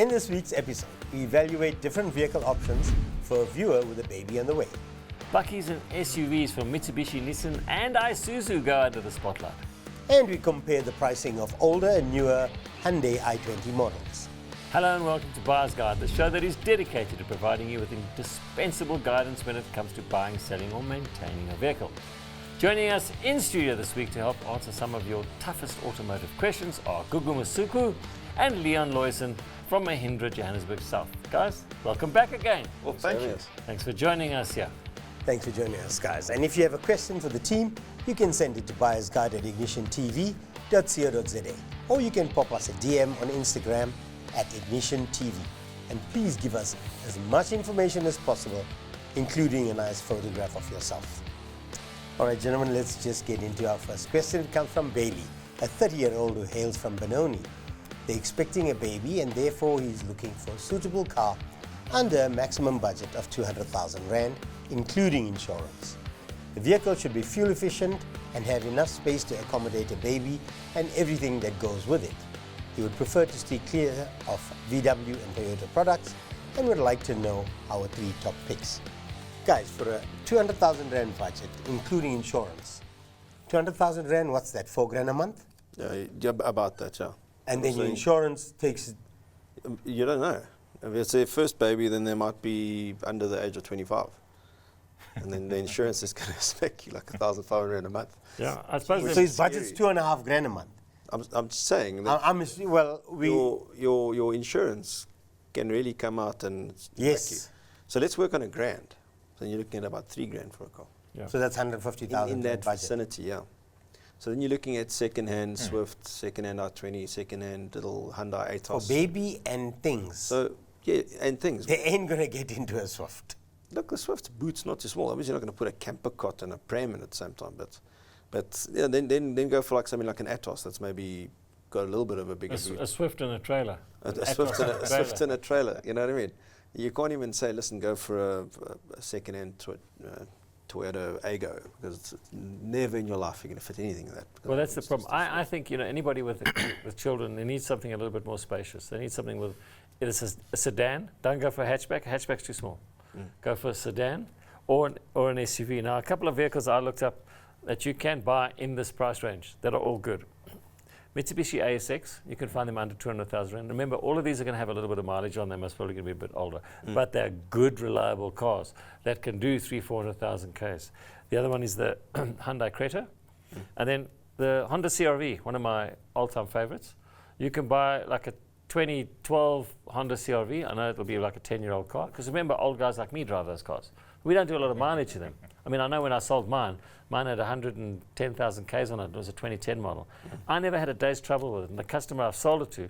In this week's episode, we evaluate different vehicle options for a viewer with a baby on the way. Bakkies and SUVs from Mitsubishi, Nissan and Isuzu go under the spotlight. And we compare the pricing of older and newer Hyundai i20 models. Hello and welcome to Buyer's Guide, the show that is dedicated to providing you with indispensable guidance when it comes to buying, selling or maintaining a vehicle. Joining us in studio this week to help answer some of your toughest automotive questions are Gugu Masuku and Leon Loyson from Mahindra, Johannesburg South. Guys, welcome back again. Well, thank you. Thanks for joining us here. Thanks for joining us, guys. And if you have a question for the team, you can send it to buyersguide@ignitiontv.co.za, or you can pop us a DM on Instagram @ignitiontv. And please give us as much information as possible, including a nice photograph of yourself. All right, gentlemen, let's just get into our first question. It comes from Bailey, a 30-year-old who hails from Benoni. They're expecting a baby and therefore he's looking for a suitable car under a maximum budget of 200,000 Rand, including insurance. The vehicle should be fuel efficient and have enough space to accommodate a baby and everything that goes with it. He would prefer to stay clear of VW and Toyota products and would like to know our 3 top picks. Guys, for a 200,000 Rand budget, including insurance, 200,000 Rand, what's that, 4 grand a month? Yeah, about that, yeah. And then your insurance takes... You don't know. If it's their first baby, then they might be under the age of 25. And then the insurance is going to spec you like 1,500 Rand a month. Yeah, I suppose So his budget's 2.5 grand a month. I'm just saying that your insurance can really come out and spec you. Yes. So let's work on a grand. So you're looking at about 3 grand for a car. Yeah. So that's 150,000 In that budget. vicinity, yeah. So then you're looking at second-hand Swift, second-hand R20, second-hand little Hyundai For Atos. baby and things. So, yeah, and things. They ain't going to get into a Swift. Look, the Swift's boot's not too small. Obviously, you're not going to put a camper cot and a pram in at the same time. But yeah, then go for like something like an Atos that's maybe got a little bit of a bigger boot. a Swift and a trailer. A Swift and a trailer. You know what I mean? You can't even say, listen, go for a second-hand Toyota Agya, because it's never in your life you're going to fit anything in that. Well, that's the problem. I think anybody with children, they need something a little bit more spacious. They need something with a sedan. Don't go for a hatchback. A hatchback's too small. Go for a sedan or an SUV. Now, a couple of vehicles I looked up that you can buy in this price range that are all good. Mitsubishi ASX, you can find them under 200,000 Rand. Remember, all of these are going to have a little bit of mileage on them. Most probably going to be a bit older. But they're good, reliable cars that can do 300,000-400,000 Ks. The other one is the Hyundai Creta. And then the Honda CR-V, one of my all-time favorites. You can buy like a 2012 Honda CR-V. I know it'll be like a 10-year-old car. Because remember, old guys like me drive those cars. We don't do a lot of mileage to them. I mean, I know when I sold mine had 110,000 Ks on it. It was a 2010 model. I never had a day's trouble with it. And the customer I've sold it to,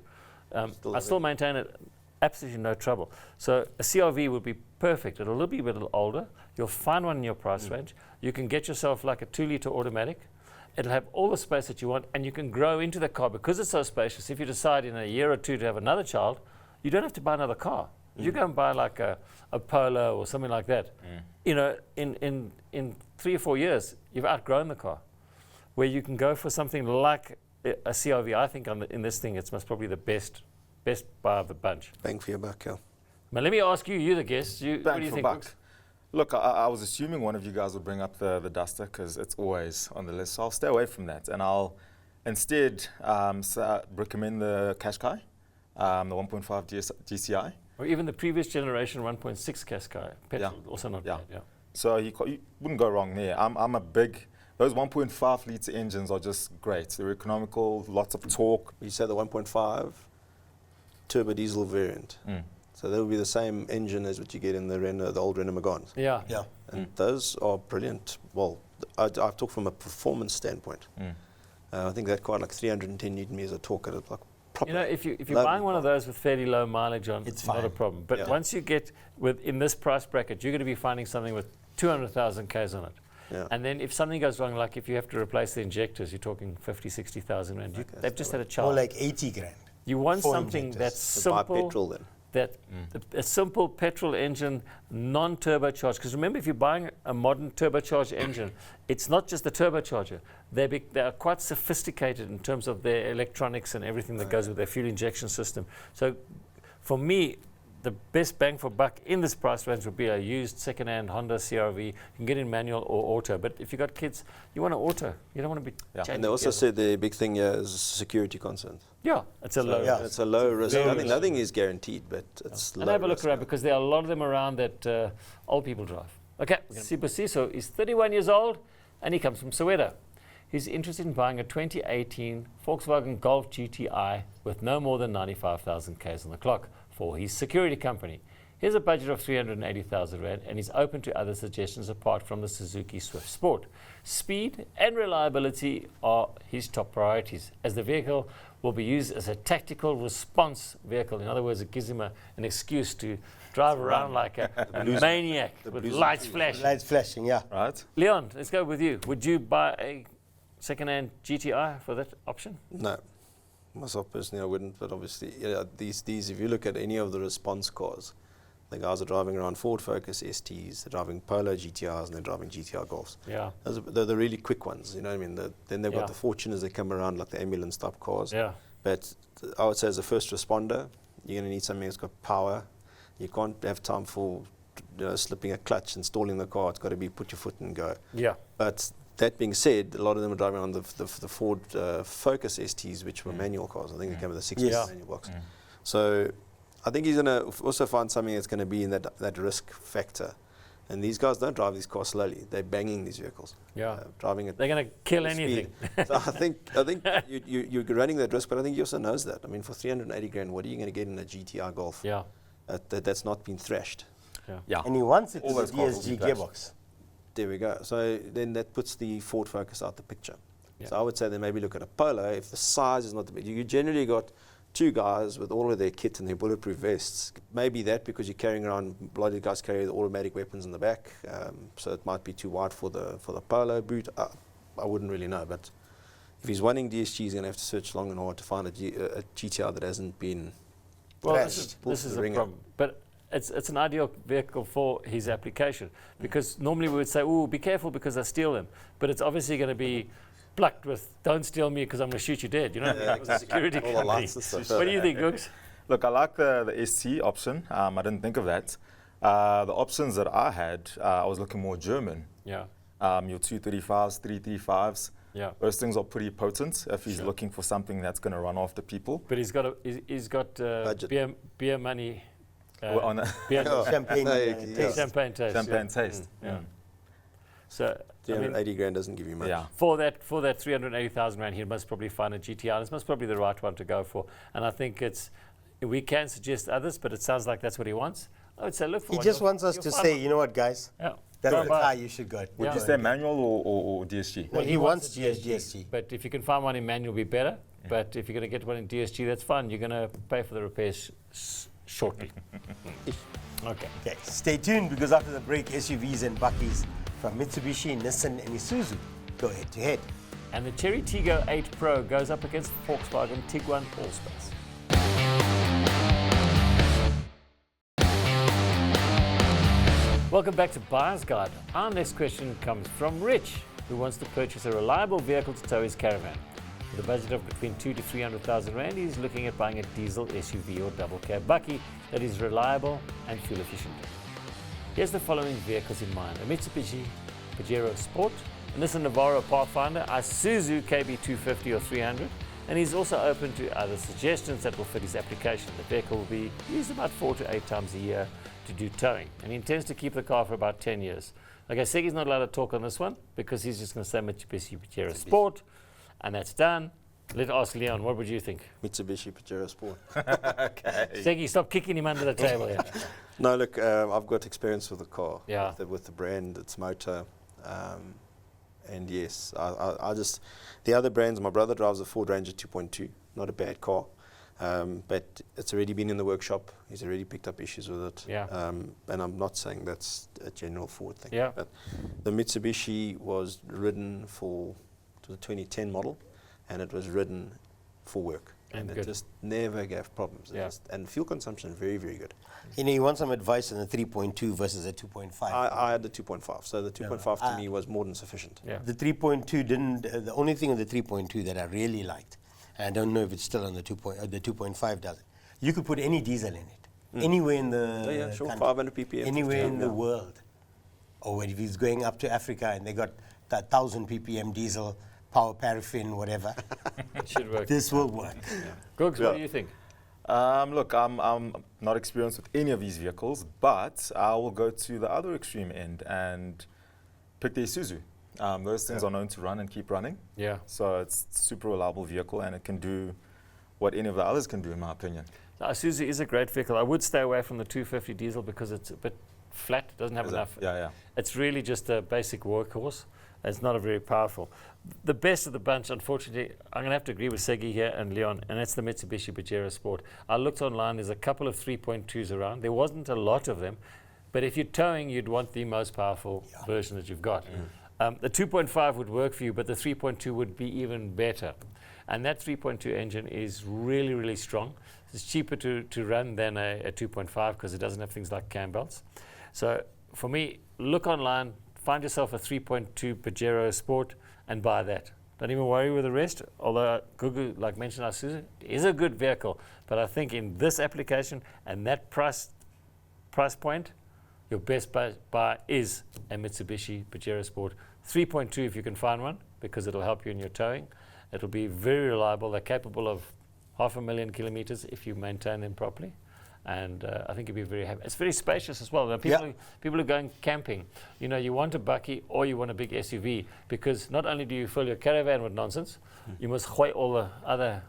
I still maintain it, absolutely no trouble. So a CR-V would be perfect. It'll be a little older. You'll find one in your price range. You can get yourself like a 2-litre automatic. It'll have all the space that you want, and you can grow into the car because it's so spacious. If you decide in a year or two to have another child, you don't have to buy another car. You go and buy like a Polo or something like that. You know, in 3 or 4 years, you've outgrown the car. Where you can go for something like a CR-V. I think in this thing, it's most probably the best buy of the bunch. Bang for your buck, yeah. But let me ask you, you're the guest. What do you think? Buck. Look, I was assuming one of you guys would bring up the Duster because it's always on the list. So I'll stay away from that. And I'll instead recommend the Qashqai, the 1.5 GCI. Or even the previous generation 1.6 Qashqai. Petrol, also not bad, yeah. So you wouldn't go wrong there. I'm a big... Those 1.5 litre engines are just great. They're economical, lots of torque. You say the 1.5 turbo diesel variant. So that would be the same engine as what you get in the old Renault Megane. Yeah. And those are brilliant. Well, I've talked from a performance standpoint. I think that car like 310 Newton meters of torque at like proper. You know, if you're buying one of those with fairly low mileage on, it's not a problem. But once you get in this price bracket, you're going to be finding something with 200,000 Ks on it. And then if something goes wrong, like if you have to replace the injectors, you're talking 50, 60,000 Rand. They've just had a child. More like 80 grand. You want something injectors. that's simple. Buy petrol then. A simple petrol engine, non-turbocharged. Because remember, if you're buying a modern turbocharged engine, it's not just the turbocharger. They are quite sophisticated in terms of their electronics and everything that goes with their fuel injection system. So for me, the best bang for buck in this price range would be a used second-hand Honda CR-V. You can get in manual or auto, but if you've got kids, you want an auto. You don't want to be changing And they also gears. said the big thing here is security concerns. Yeah, it's a low. It's a low risk. very I think low. nothing is guaranteed, but it's low And have a look risk. around because there are a lot of them around that old people drive. Okay, Sibusiso is 31 years old and he comes from Soweto. He's interested in buying a 2018 Volkswagen Golf GTI with no more than 95,000 Ks on the clock for his security company. He has a budget of 380,000 Rand and he's open to other suggestions apart from the Suzuki Swift Sport. Speed and reliability are his top priorities, as the vehicle will be used as a tactical response vehicle. In other words, it gives him an excuse to drive around like a maniac with lights flashing. Lights flashing, yeah. Right? Leon, let's go with you. Would you buy a second-hand GTI for that option? No. Myself personally, I wouldn't, but obviously, these, if you look at any of the response cars, the guys are driving around Ford Focus STs, they're driving Polo GTRs, and they're driving GTR Golfs. Yeah. They're the really quick ones, you know what I mean? Then they've Yeah. got the Fortuners that come around, like the ambulance type cars. Yeah. But I would say as a first responder, you're going to need something that's got power. You can't have time for slipping a clutch, installing the car. It's got to be put your foot and go. Yeah. But that being said, a lot of them are driving on the Ford Focus STs, which were manual cars. I think they came with a 6 Yeah. manual box. So I think he's going to also find something that's going to be in that risk factor. And these guys don't drive these cars slowly. They're banging these vehicles. Yeah. Driving it. They're going to kill speed. anything. So I think you're running that risk, but I think he also knows that. I mean, for 380 grand, what are you going to get in a GTR Golf Yeah. that's not been thrashed? Yeah. And he wants it All with a those cars will DSG be crashed. gearbox. There we go. So then that puts the Ford Focus out the picture. Yeah. So I would say then maybe look at a Polo. If the size is not the big, you generally got two guys with all of their kit and their bulletproof vests. Maybe that because you're carrying around, a lot of the guys carry the automatic weapons in the back, so it might be too wide for the Polo boot. I wouldn't really know, but if he's wanting DSG, he's going to have to search long and hard to find a GTR that hasn't been. Well, crashed, pulled this to is the a ringer. problem. But it's an ideal vehicle for his application because normally we would say, oh, be careful because I steal them. But it's obviously going to be plucked with, don't steal me because I'm going to shoot you dead. You know, it was a security All the company. lights and stuff. What do you think, Gooks? Look, I like the SC option. I didn't think of that. The options that I had, I was looking more German. Yeah. Your 235s, 335s. Yeah. Those things are pretty potent if he's looking for something that's going to run after people. But he's got Budget. beer money. Well, on a Beer, Champagne. No, taste. champagne taste. champagne yeah. taste. Yeah. So I mean, 380 grand doesn't give you much. Yeah. for that 380,000 Rand, he must probably find a GTR. This must probably be the right one to go for. And I think we can suggest others, but it sounds like that's what he wants. I would say look for He one. just You'll- wants us you'll to find say, one. you know what, guys? Yeah. That's Go the buy car it. you should go. Would Would you say manual or DSG? No, he wants DSG. But if you can find one in manual, be better. But if you're going to get one in DSG, that's fine. You're going to pay for the repairs shortly. Okay. Okay, stay tuned because after the break, SUVs and Bakkies from Mitsubishi, Nissan and Isuzu go head to head. And the Cherry Tiggo 8 Pro goes up against Volkswagen Tiguan Allspace. Welcome back to Buyer's Guide. Our next question comes from Rich, who wants to purchase a reliable vehicle to tow his caravan. With a budget of between 200,000 to 300,000 Rand, he's looking at buying a diesel SUV or double cab bakkie that is reliable and fuel efficient. He has the following vehicles in mind: a Mitsubishi Pajero Sport, a Nissan Navara Pathfinder, a Isuzu KB250 or 300, and he's also open to other suggestions that will fit his application. The vehicle will be used about 4 to 8 times a year to do towing, and he intends to keep the car for about 10 years. Okay, Segi's not allowed to talk on this one because he's just going to say Mitsubishi Pajero Sport, and that's done. Let's ask Leon, what would you think? Mitsubishi Pajero Sport. Okay. Segi, stop kicking him under the table here. No, look, I've got experience with the car, Yeah. with the brand, its motor, and yes, I just, the other brands, my brother drives a Ford Ranger 2.2, not a bad car, but it's already been in the workshop, he's already picked up issues with it, Yeah. and I'm not saying that's a general Ford thing, Yeah. but the Mitsubishi was ridden for, it was a 2010 model, and it was ridden for work. And it good. just never gave problems. It Yeah. just, and fuel consumption, very, very good. You know, you want some advice on the 3.2 versus a 2.5. I had the 2.5, so the 2.5 to I- me was more than sufficient. Yeah. The 3.2 didn't. The only thing on the 3.2 that I really liked, and I don't know if it's still on the 2.5 does it. you could put any diesel in it, anywhere in the Yeah, sure, country, 500 ppm. anywhere in the Yeah. world. Or if he's going up to Africa and they got that 1,000 ppm diesel, power paraffin, whatever, It should work. this will work. Googs, what Yeah. do you think? Look, I'm not experienced with any of these vehicles, but I will go to the other extreme end and pick the Isuzu. Those things are known to run and keep running. Yeah. So it's a super reliable vehicle and it can do what any of the others can do, in my opinion. The Isuzu is a great vehicle. I would stay away from the 250 diesel because it's a bit flat, doesn't have Is it? enough. Yeah. It's really just a basic workhorse. It's not a very powerful. The best of the bunch, unfortunately, I'm going to have to agree with Segi here and Leon, and that's the Mitsubishi Pajero Sport. I looked online, there's a couple of 3.2s around. There wasn't a lot of them, but if you're towing, you'd want the most powerful version that you've got. The 2.5 would work for you, but the 3.2 would be even better. And that 3.2 engine is really, really strong. It's cheaper to run than a 2.5 because it doesn't have things like cam belts. So for me, look online, find yourself a 3.2 Pajero Sport and buy that. Don't even worry with the rest, although Gugu, like mentioned, Isuzu is a good vehicle. But I think in this application and that price point, your best buy is a Mitsubishi Pajero Sport. 3.2 if you can find one, because it'll help you in your towing. It'll be very reliable. They're capable of 500,000 kilometers if you maintain them properly. And I think you'll be very happy. It's very spacious as well. Now, people are going camping. You know, you want a bakkie or you want a big SUV, because not only do you fill your caravan with nonsense, you must hoy all the other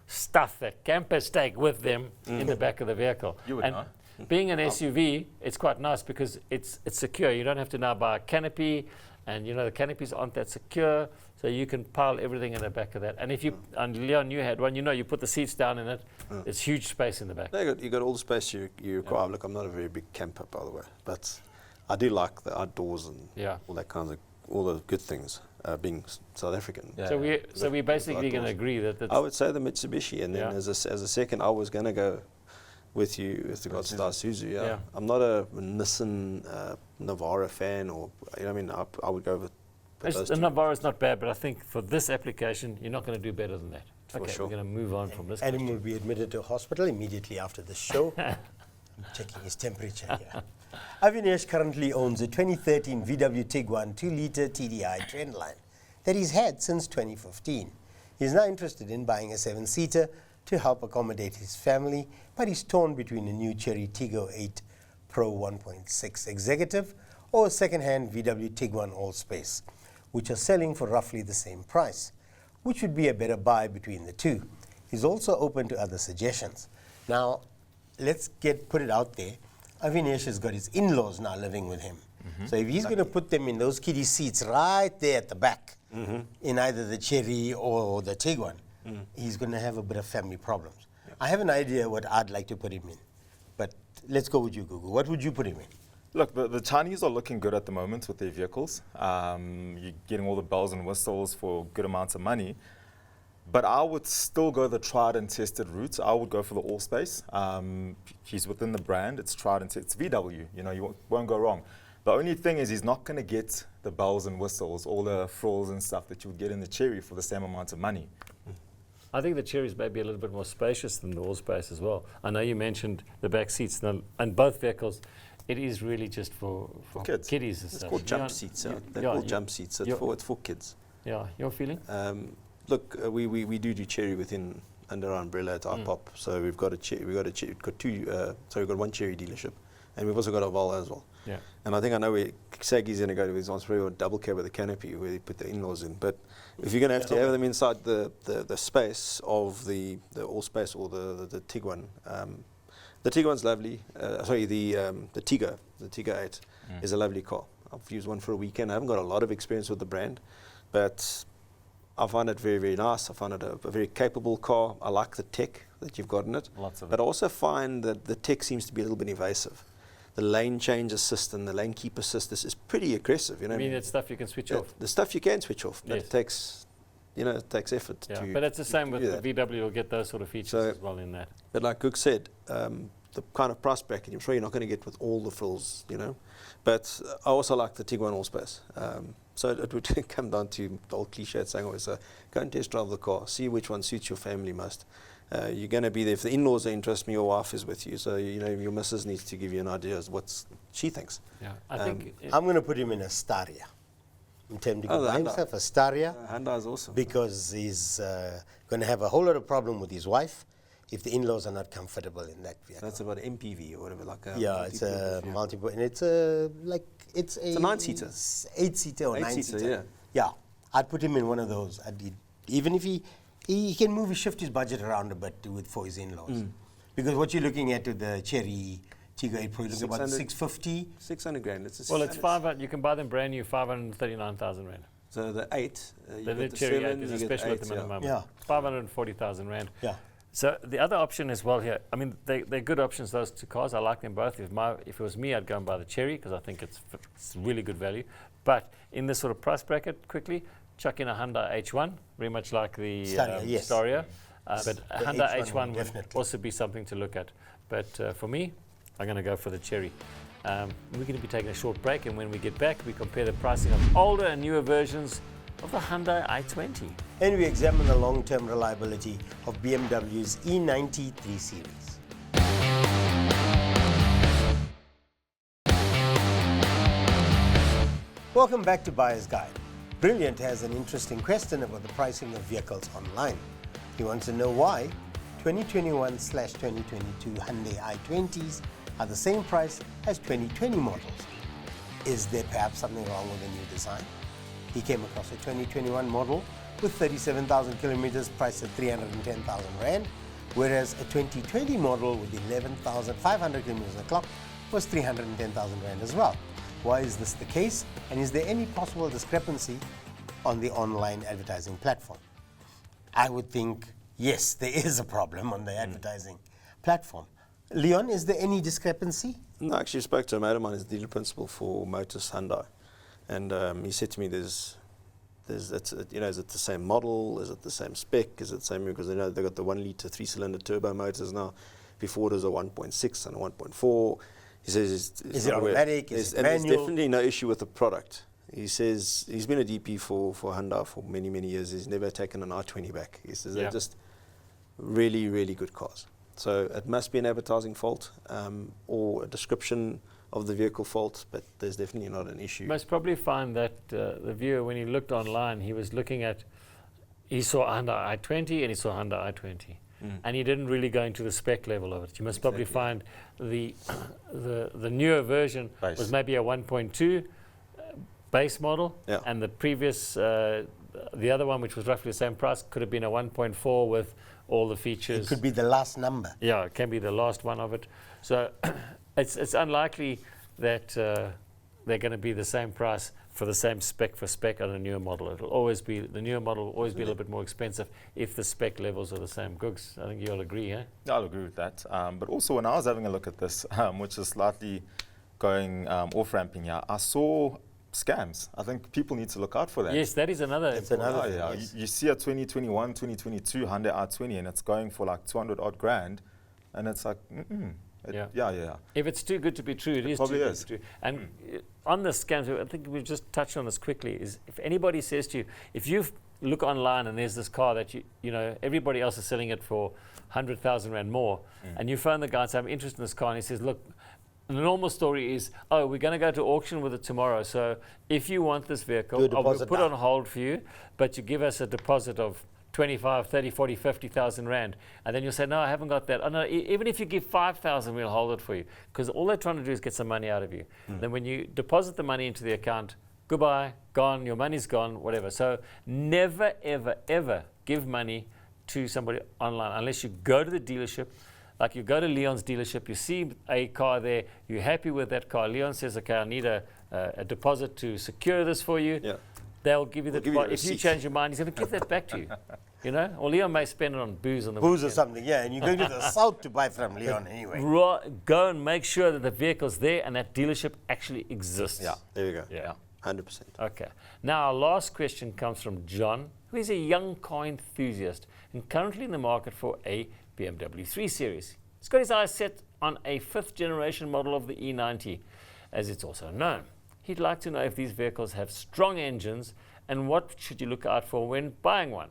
stuff that campers take with them in the back of the vehicle. You would and know. being an SUV, it's quite nice because it's secure. You don't have to now buy a canopy, and you know the canopies aren't that secure, so you can pile everything in the back of that. And if you, and Leon, you had one, you know, you put the seats down in it, it's huge space in the back. No, you got all the space you require. Look, I'm not a very big camper, by the way, but I do like the outdoors and all that kinds of, all the good things, being South African. Yeah. So we're basically going to outdoors. agree that I would say the Mitsubishi, and then as a second, I was going to go with you with regards to the Isuzu. Yeah. I'm not a Nissan Navara fan, or you know, what I mean, I would go with those the two. Navara is not bad, but I think for this application, you're not going to do better than that. For Okay, sure. we're going to move on from this. Adam question. will be admitted to hospital immediately after the show. I'm checking his temperature here. Avinash currently owns a 2013 VW Tiguan 2-litre TDI trendline that he's had since 2015. He's now interested in buying a 7-seater to help accommodate his family, but he's torn between a new Chery Tiggo 8 Pro 1.6 Executive or a second-hand VW Tiguan All-Space, which are selling for roughly the same price. Which would be a better buy between the two? He's also open to other suggestions. Now, let's put it out there. Avinash has got his in-laws now living with him. So if he's going to put them in those kiddie seats right there at the back, in either the Chery or the Tiguan, he's going to have a bit of family problems. I have an idea what I'd like to put him in, but let's go with you, Gugu. What would you put him in? Look, the Chinese are looking good at the moment with their vehicles. You're getting all the bells and whistles for good amounts of money. But I would still go the tried and tested route. I would go for the All-Space. He's within the brand. It's tried and tested. It's VW. You know, you won't go wrong. The only thing is he's not going to get the bells and whistles, all the frills and stuff that you would get in the Chery for the same amount of money. I think the Chery's may be a little bit more spacious than the All-Space as well. I know you mentioned the back seats, and both vehicles, it is really just for kids. kiddies and It's stuff. called jump Leon, seats. you- They're yeah, called you- jump seats. you're- It's for kids. Yeah, your feeling? Look, we do Chery within under our umbrella at iPop. So we've got we've got one Chery dealership, and we've also got a Volvo as well. Yeah. And I think I know where Sagi's going to go to his probably a double cab with a canopy where they put the in-laws in. But if you're going to have to have them inside the space of the All-Space or the Tiguan, the Tiguan's lovely. The Tiggo 8 is a lovely car. I've used one for a weekend. I haven't got a lot of experience with the brand, but I find it very, very nice. I find it a very capable car. I like the tech that you've got in it. Lots of But I also find that the tech seems to be a little bit invasive. The lane change assist and the lane keep assist is pretty aggressive. You know, I mean, it's stuff you can switch off. the stuff you can switch off, but Yes. it takes effort. Yeah, to but it's the same with do the that. VW. You'll get those sort of features So- as well in that. But like Cook said, the kind of price bracket I'm sure you're not going to get with all the frills, But I also like the Tiguan Allspace. So it would come down to the old cliche saying always, go and test drive the car, see which one suits your family most. You're going to be there. If the in-laws are interested, your wife is with you. So, your missus needs to give you an idea of what she thinks. Yeah, I think I'm going to put him in a Staria. I'm tempted to the buy Hyundai. himself a Staria Hyundai is awesome. because he's going to have a whole lot of problem with his wife if the in-laws are not comfortable in that vehicle. That's about MPV or whatever, like a Yeah, it's a multi-purpose, multiple, and it's a it's a 9-seater. 8-seater or 8-seater, 9-seater. Yeah, I'd put him in one of those. Even if he can shift his budget around a bit for his in-laws, because what you're looking at with the Cherry Tiggo 8 Pro, you're looking about 650. 600 grand. It's well, it's you can buy them brand new, 539,000 rand. So the 8, you The get the Cherry 7, is you a get special 8, at the minimum. Yeah. 540,000 rand. Yeah. So the other option as well here, I mean, they're good options, those two cars. I like them both. If it was me, I'd go and buy the Cherry because I think it's really good value. But in this sort of price bracket, quickly, chuck in a Hyundai H-1, very much like the Staria, yes. Staria. But a The Hyundai H1 H1 would definitely. also be something to look at. But for me, I'm going to go for the Cherry. We're going to be taking a short break, and when we get back, we compare the pricing of older and newer versions of the Hyundai i20. And we examine the long-term reliability of BMW's E90 3 Series. Welcome back to Buyer's Guide. Brilliant has an interesting question about the pricing of vehicles online. He wants to know why 2021/2022 Hyundai i20s are the same price as 2020 models. Is there perhaps something wrong with the new design? He came across a 2021 model with 37,000 kilometers priced at 310,000 Rand, whereas a 2020 model with 11,500 kilometers on the clock was 310,000 Rand as well. Why is this the case? And is there any possible discrepancy on the online advertising platform? I would think, yes, there is a problem on the advertising platform. Leon, is there any discrepancy? No, I actually spoke to a mate of mine who's the dealer principal for Motors Hyundai. And he said to me, is it the same model? Is it the same spec? Is it the same? Because they've got the 1 litre 3-cylinder turbo motors now. Before it was a 1.6 and a 1.4. He says, is it automatic? Is it and manual? there's definitely no issue with the product. He says he's been a DP for Hyundai for many, many years. He's never taken an i20 back. He says they're just really, really good cars. So it must be an advertising fault or a description of the vehicle fault, but there's definitely not an issue. You must probably find that the viewer, when he looked online, he was looking at, he saw Hyundai i20 and he saw Hyundai i20. And he didn't really go into the spec level of it. You must probably find the newer version was maybe a 1.2 base model, and the previous, the other one, which was roughly the same price, could have been a 1.4 with all the features. It could be the last number. Yeah, it can be the last one of it. So it's unlikely that they're going to be the same price for the same spec on a newer model. It'll always be, the newer model will always be a little bit more expensive if the spec levels are the same. Googs, I think you'll agree, eh? I'll agree with that. But also when I was having a look at this, which is slightly going off-ramping here, I saw scams. I think people need to look out for that. Yes, that is another. That's another thing, Yeah. yes. You see a 2021, 2022 Hyundai i20 and it's going for like 200 odd grand, and it's like, yeah. If it's too good to be true, it is probably too is. good to be true. And on the scams, I think we've just touched on this quickly, is if anybody says to you, if you look online and there's this car that you know, everybody else is selling it for 100,000 Rand more, and you phone the guy and say, I'm interested in this car, and he says, look, the normal story is, oh, we're going to go to auction with it tomorrow, so if you want this vehicle, we'll put it on hold for you, but you give us a deposit of 25, 30, 40, 50,000 Rand. And then you'll say, no, I haven't got that. Oh, no, even if you give 5,000, we'll hold it for you. Because all they're trying to do is get some money out of you. Then when you deposit the money into the account, goodbye, gone, your money's gone, whatever. So never, ever, ever give money to somebody online unless you go to the dealership. Like you go to Leon's dealership, you see a car there, you're happy with that car. Leon says, okay, I need a deposit to secure this for you. Yeah. They'll give you the deposit. If you receipt. change your mind, he's going to give that back to you. You know? Or Leon may spend it on booze on the Booze or weekend. something, yeah. And you're going to the south to buy from Leon anyway. Go and make sure that the vehicle's there and that dealership actually exists. Yeah, there you go. Yeah. 100%. Okay. Now, our last question comes from John, who is a young car enthusiast and currently in the market for a BMW 3 Series. He's got his eyes set on a 5th generation model of the E90, as it's also known. He'd like to know if these vehicles have strong engines and what should you look out for when buying one.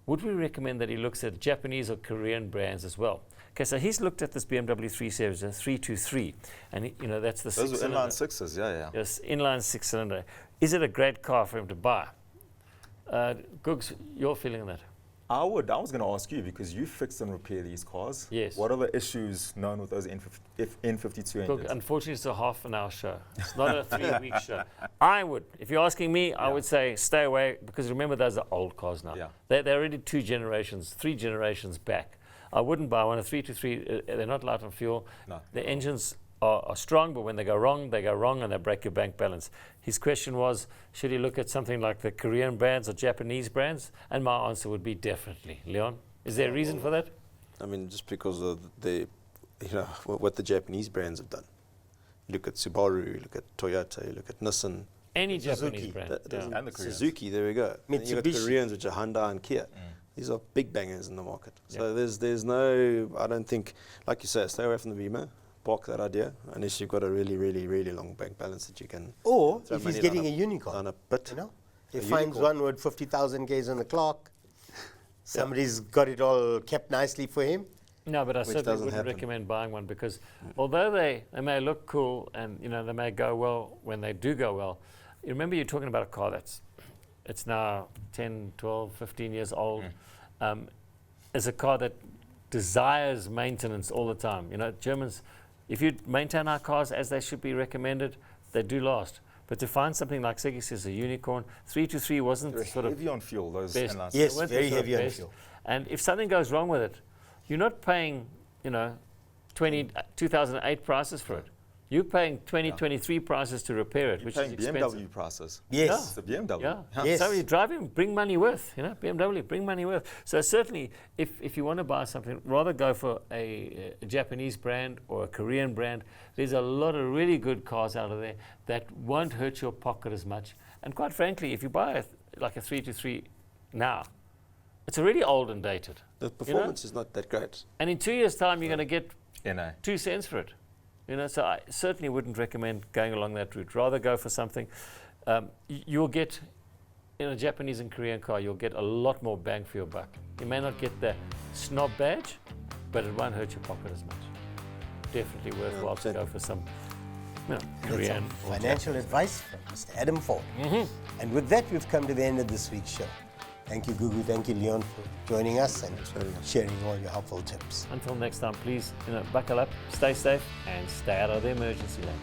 Would we recommend that he looks at Japanese or Korean brands as well? Okay, so he's looked at this BMW 3 Series, a 323, and that's the Those are six-cylinder. inline sixes, yeah. Yes, inline 6-cylinder. Is it a great car for him to buy? Googs, your feeling on that? I was going to ask you because you fix and repair these cars. Yes. What are the issues known with those N52 Look, engines? unfortunately, it's a half-an-hour show. It's not a 3-week show. I would, if you're asking me, I would say stay away because remember, those are old cars now. Yeah. They're already 2 generations, 3 generations back. I wouldn't buy one. A 323, they're not light on fuel. No. The engines are strong, but when they go wrong and they break your bank balance. His question was, should he look at something like the Korean brands or Japanese brands? And my answer would be definitely. Leon, is there a reason for that? I mean, just because of what the Japanese brands have done. You look at Subaru, you look at Toyota, you look at Nissan. Any Suzuki. Japanese brand. And the Koreans. Suzuki, there we go. Then you've got Mitsubishi. Koreans, which are Hyundai and Kia. These are big bangers in the market. So there's no, I don't think, like you say, stay away from the Beamer, park that idea, unless you've got a really, really, really long bank balance that you can. Or throw if he's money getting a down unicorn, on a bit. he A finds unicorn. one with 50,000 Ks on the clock. Somebody's got it all kept nicely for him. No, but I certainly doesn't wouldn't happen. recommend buying one because although they may look cool and they may go well when they do go well, you remember you're talking about a car it's now 10, 12, 15 years old. Is a car that desires maintenance all the time. Germans, if you maintain our cars as they should be recommended, they do last. But to find something like Segi says, a unicorn, 323 wasn't They're sort of heavy on fuel, those best. inline Yes, They weren't the very sort of heavy on best. fuel. And if something goes wrong with it, you're not paying, 2008 prices for it. You're paying 2023 prices to repair it, You're which paying is expensive. BMW prices. Yes. It's the BMW. Yeah. Yes. So you drive him, bring money worth, BMW, bring money worth. So certainly, if you want to buy something, rather go for a Japanese brand or a Korean brand. There's a lot of really good cars out of there that won't hurt your pocket as much. And quite frankly, if you buy like a 323 now, it's already old and dated. The performance is not that great. And in 2 years' time, you're going to get NA. 2 cents for it. So I certainly wouldn't recommend going along that route. Rather go for something. You'll get, in a Japanese and Korean car, you'll get a lot more bang for your buck. You may not get the snob badge, but it won't hurt your pocket as much. Definitely worthwhile to go for some Korean. That's some financial advice from Mr. Adam Ford. And with that, we've come to the end of this week's show. Thank you, Gugu. Thank you, Leon, for joining us and sharing all your helpful tips. Until next time, please buckle up, stay safe, and stay out of the emergency lane.